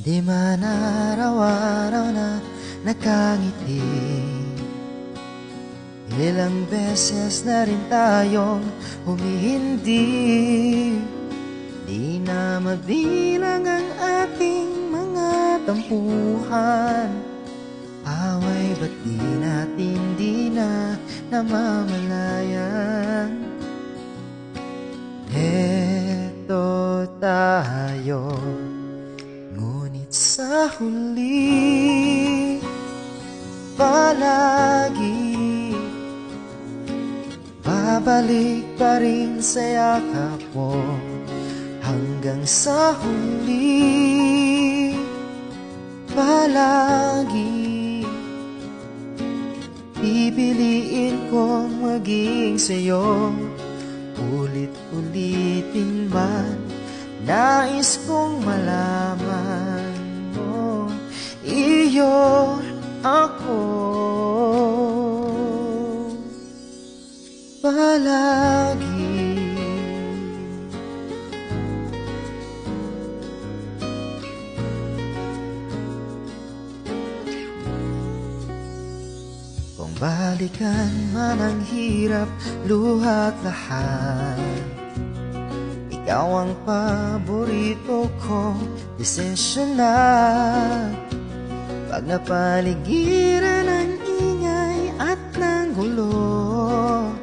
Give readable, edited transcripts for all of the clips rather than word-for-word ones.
Di man araw-araw na nakangiti, ilang beses na rin tayong humihindi. Di na mabilang ang ating mga tampuhan. Away ba't di natin di na namamalayan? Heto tayo, ngunit sa huli palagi babalik pa rin sa yakap mo. Hanggang sa huli palagi pipiliin kong maging sa'yo. Ulit-ulitin man, nais kong malaman mo, iyo ako palagi. Kung balikan man ang hirap, luha't lahat, ikaw ang paborito kong desisyon na. Pag napaligiran ng ingay at ng gulo,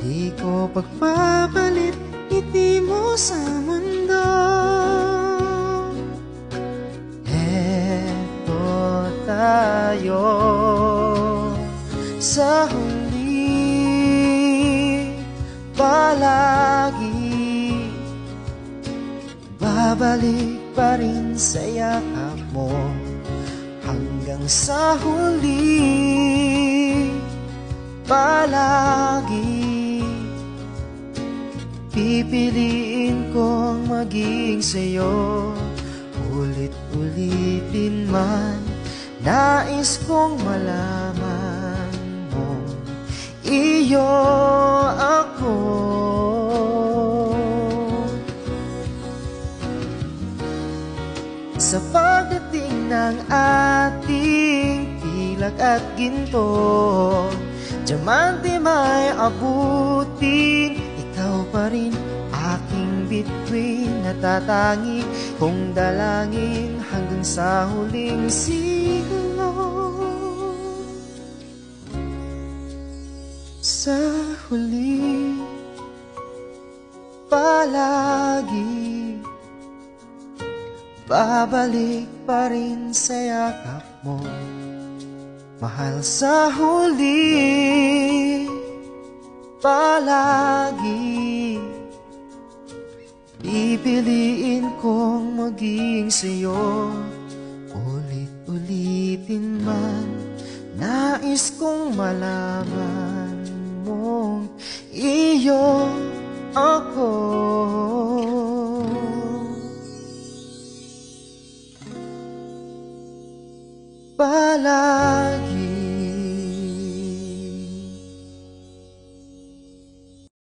di ko pagpapalit ngiti mo sa mundo. Heto tayo sa huli palagi babalik pa rin sa yakap mo. Hanggang sa huli palagi pipiliin kong maging sa'yo. Ulit-ulitin man, nais kong malaman mo, iyo ako. Sa pagdating ng ating pilak at ginto, diamante may abutin, ikaw pa rin aking bituin. Natatangi kong dalangin hanggang sa huling siglo. Sa huli palagi babalik pa rin sa yakap mo. Mahal, sa huli palagi pipiliin kong maging sa'yo. Ulit-ulitin man, nais kong malaman mong iyo ako.